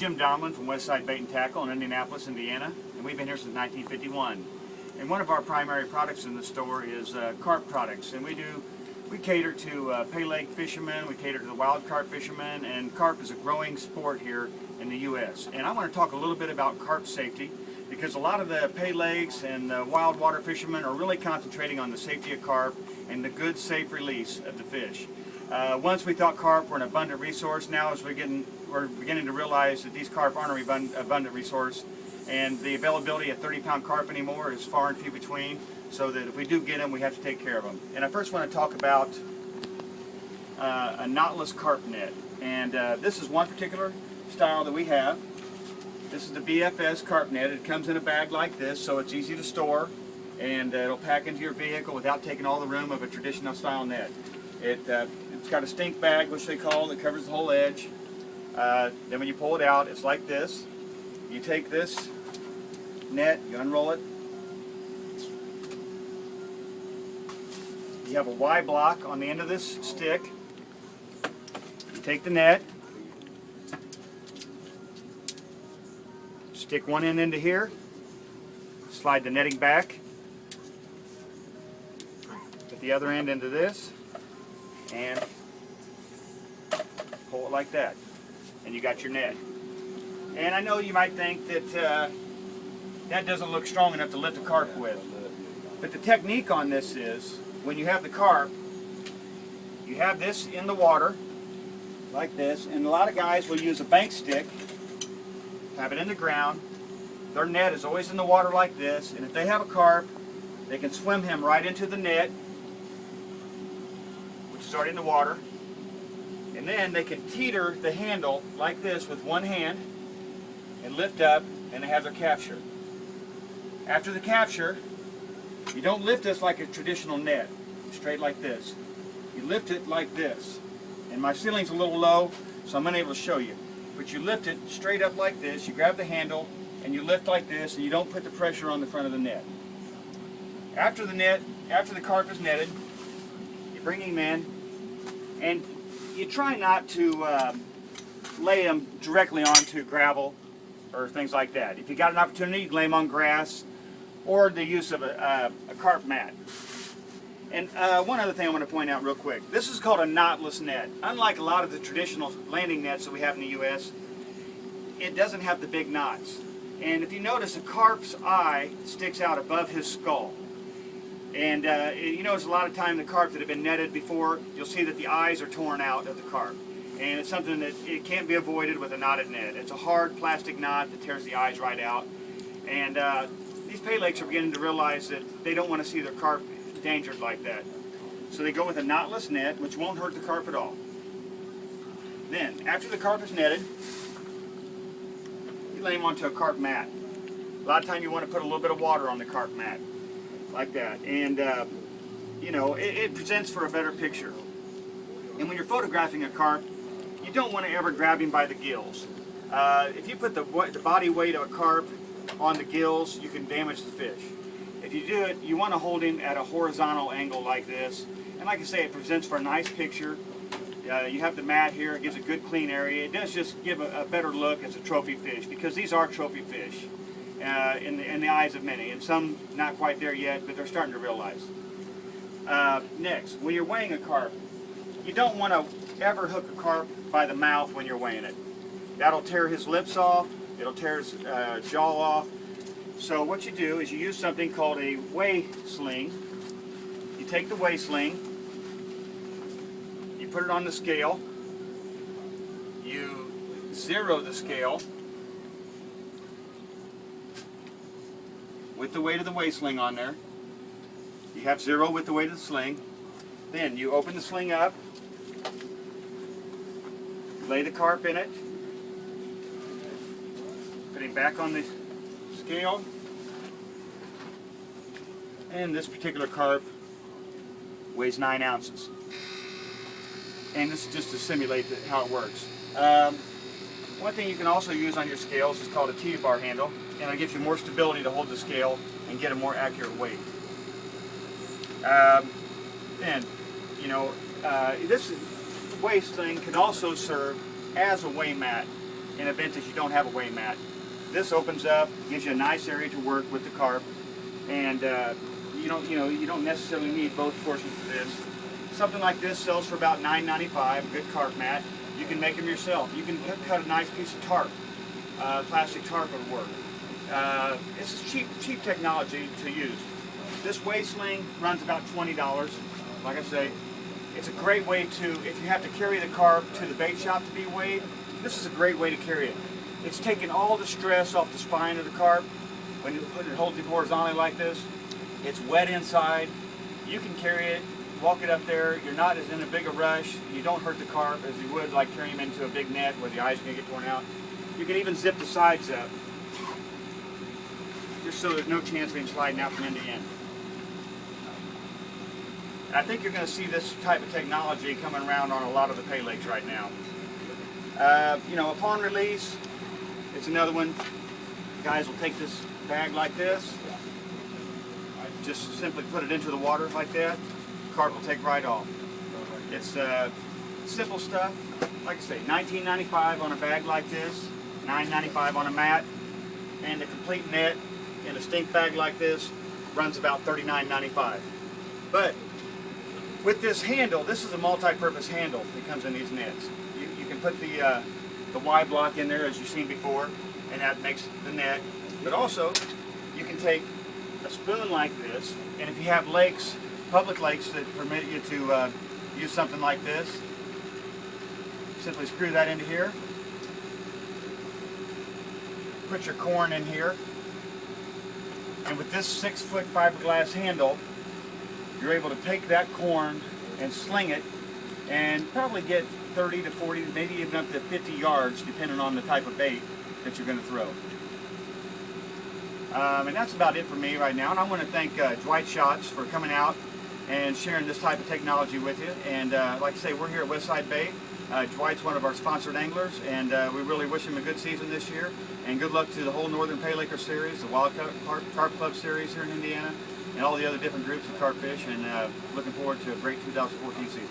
Jim Domlin from Westside Bait and Tackle in Indianapolis, Indiana, and we've been here since 1951. And one of our primary products in the store is carp products, and we cater to pay lake fishermen, we cater to the wild carp fishermen, and carp is a growing sport here in the U.S. And I want to talk a little bit about carp safety, because a lot of the pay lakes and wild water fishermen are really concentrating on the safety of carp and the good, safe release of the fish. Once we thought carp were an abundant resource, now as we're beginning to realize that these carp aren't an abundant resource, and the availability of 30-pound carp anymore is far and few between, so that if we do get them, we have to take care of them. And I first want to talk about a knotless carp net. And this is one particular style that we have. This is the BFS carp net. It comes in a bag like this, so it's easy to store, and it'll pack into your vehicle without taking all the room of a traditional style net. It's got a stink bag, which they call, that covers the whole edge. Then when you pull it out, it's like this. You take this net, you unroll it. You have a Y block on the end of this stick. You take the net, stick one end into here, slide the netting back, put the other end into this, and pull it like that, and you got your net. And I know you might think that that doesn't look strong enough to lift a carp with, but the technique on this is, when you have the carp, you have this in the water like this, and a lot of guys will use a bank stick, have it in the ground. Their net is always in the water like this, and if they have a carp, they can swim him right into the net, which is already in the water, and then they can teeter the handle like this with one hand and lift up, and they have their capture. After the capture, you don't lift this like a traditional net, straight like this. You lift it like this. And my ceiling's a little low, so I'm unable to show you. But you lift it straight up like this, you grab the handle, and you lift like this, and you don't put the pressure on the front of the net. After the carp is netted, you bring him in, and you try not to lay him directly onto gravel or things like that. If you got an opportunity, you can lay him on grass, or the use of a carp mat. And one other thing I want to point out real quick. This is called a knotless net. Unlike a lot of the traditional landing nets that we have in the U.S., it doesn't have the big knots. And if you notice, a carp's eye sticks out above his skull. And you notice a lot of time the carp that have been netted before, you'll see that the eyes are torn out of the carp. And it's something that it can't be avoided with a knotted net. It's a hard plastic knot that tears the eyes right out. And these pay lakes are beginning to realize that they don't want to see their carp endangered like that. So they go with a knotless net, which won't hurt the carp at all. Then, after the carp is netted, you lay him onto a carp mat. A lot of times you want to put a little bit of water on the carp mat, like that. And, you know, it presents for a better picture. And when you're photographing a carp, you don't want to ever grab him by the gills. If you put the body weight of a carp on the gills, you can damage the fish. If you do it, you want to hold him at a horizontal angle like this. And like I say, it presents for a nice picture. You have the mat here, it gives a good clean area. It does just give a better look as a trophy fish, because these are trophy fish in the eyes of many. And some not quite there yet, but they're starting to realize. Next, when you're weighing a carp, you don't want to ever hook a carp by the mouth when you're weighing it. That'll tear his lips off, it'll tear his jaw off. So what you do is you use something called a weigh sling. You take the weigh sling, you put it on the scale, you zero the scale with the weight of the weigh sling on there. You have 0 with the weight of the sling. Then you open the sling up, lay the carp in it, put him back on the scale, and this particular carp weighs 9 ounces. And this is just to simulate how it works. One thing you can also use on your scales is called a T-bar handle, and it gives you more stability to hold the scale and get a more accurate weight. Then, you know, this weigh sling can also serve as a weigh mat. in event that you don't have a weighing mat. This opens up, gives you a nice area to work with the carp, and you don't necessarily need both portions of this. Something like this sells for about $9.95, a good carp mat. You can make them yourself. You can cut a nice piece of tarp. Plastic tarp would work. It's cheap technology to use. This weight sling runs about $20. Like I say, it's a great way to, if you have to carry the carp to the bait shop to be weighed, this is a great way to carry it. It's taking all the stress off the spine of the carp. When you put it, hold it horizontally like this, it's wet inside. You can carry it, walk it up there. You're not as in a big a rush. You don't hurt the carp as you would like carrying him into a big net where the eyes are going to get torn out. You can even zip the sides up, just so there's no chance of him sliding out from end to end. And I think you're going to see this type of technology coming around on a lot of the pay lakes right now. Upon release, it's another one. Guys will take this bag like this, just simply put it into the water like that. Carp will take right off. It's simple stuff. Like I say, $19.95 on a bag like this, $9.95 on a mat, and the complete net in a stink bag like this runs about $39.95. But with this handle, this is a multi-purpose handle that comes in these nets. You can put the Y block in there as you've seen before, and that makes the net. But also, you can take a spoon like this, and if you have lakes, public lakes that permit you to use something like this, simply screw that into here. Put your corn in here, and with this 6-foot fiberglass handle, you're able to take that corn and sling it and probably get 30 to 40, maybe even up to 50 yards, depending on the type of bait that you're going to throw. And that's about it for me right now. And I want to thank Dwight Schatz for coming out and sharing this type of technology with you. And like I say, we're here at Westside Bait. Dwight's one of our sponsored anglers, and we really wish him a good season this year. And good luck to the whole Northern Pay Laker series, the Wild Carp Club series here in Indiana, and all the other different groups of carp fish. And looking forward to a great 2014 season.